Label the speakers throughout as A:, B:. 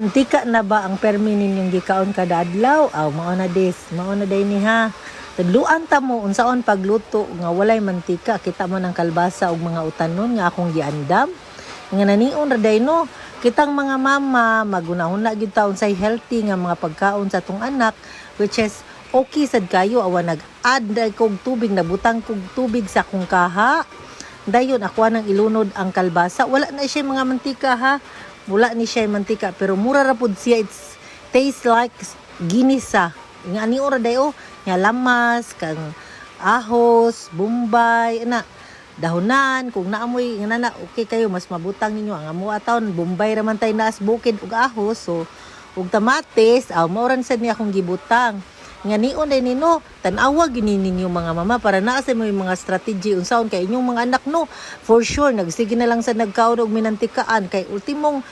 A: Mantika na ba ang permi ninyong gikaon kada adlaw? Aw mao na day ni ha. Tadluan ta mo unsaon pagluto nga walay mantika, kita mo ng kalbasa ug mga utanon nga akong giandam. Nga naniun ra day no. Kitang mga mama magunahon na gyud taon say healthy nga mga pagkaon sa atong anak, which is okay sad kayo awan nag-add kog tubig, nabutang kog tubig sa akong kaha. Dayon ako nang ilunod ang kalbasa. Wala na siya mga mantika ha. Wala ni siya mantika pero mura ra pud siya. It's taste like ginisa. Nga ani ora dayo nga lamas kang ahos, bombay na dahonan kung naamoy nga na okay kayo mas mabutang ninyo ang amo atawon bombay ra man tay naas bukid ug ahos so ug tamates mao ran sad ni akong gibutang. Nga nion day nino tan-awa gini ninyo mga mama para naa sa may mga strategy unsaon kay inyong mga anak no for sure nagsige na lang sa nagkaon og minantikaan kay ultimong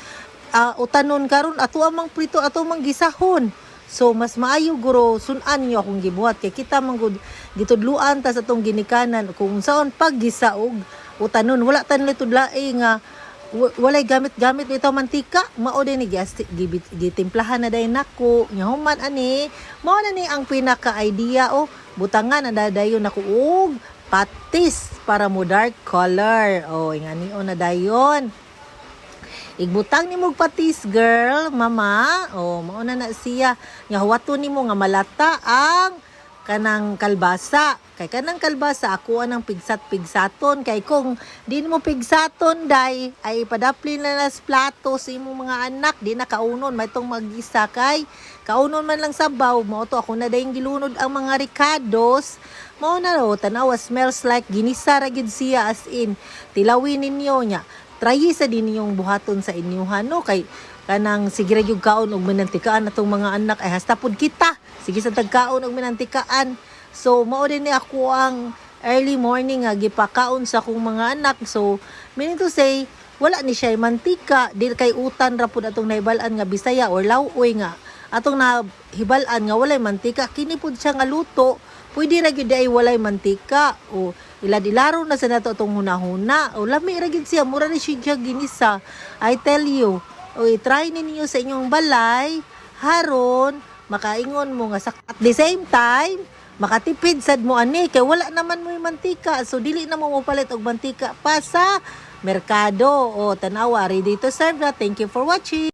A: utanon karon ato amang prito ato mang gisahon. So mas maayo guro sun-an niyo akong gibuhat kay kita man gud gitudluan ta sa tong ginikanan kung unsaon paggisa og utanon wala tan litudlae nga walay gamit ito mantika mao din ni gitimplahan na day nako nya human ani mao na ni ang pinaka idea butangan na dayon nako og patis para mo dark color ingani na dayon igbutang nimo patis girl mama mao na siya nya huwaton nimo nga malata ang kanang kalbasa. Kay kanang kalbasa ako anang pigsat-pigsaton kay kung di mo pigsaton day ay padaplin na nas plato sa imong mga anak di na kaunon may tong magisa kay kaunon man lang sabaw mo to ako na dayong gilunod ang mga ricados mao na tanawa smells like ginisa ra gid siya as in tilawin ninyo nya try sa din ninyong buhaton sa inyuhan no kay kanang sige ra gyud kaon og minantikaan atong mga anak ay hasta pud kita sige sa tagkaon og minantikaan so mao din ni ako ang early morning nga gipakaon sa akong mga anak so meaning to say wala ni siya mantika dili kay utan ra pud atong nahibal-an nga Bisaya or Lauoy nga atong nahibal-an nga walay mantika kini pud siya nga luto pwede ra gyud ay walay mantika o ilad-ilaro na sa nato atong hunahuna o lami ra gyud siya mura ni siya ginisa I tell you try ninyo sa inyong balay haron makaingon mo nga at the same time makatipid sad mo ani kay wala naman mo mantika so dili na mo palit og mantika pa sa merkado tanawa ready to serve na. Thank you for watching.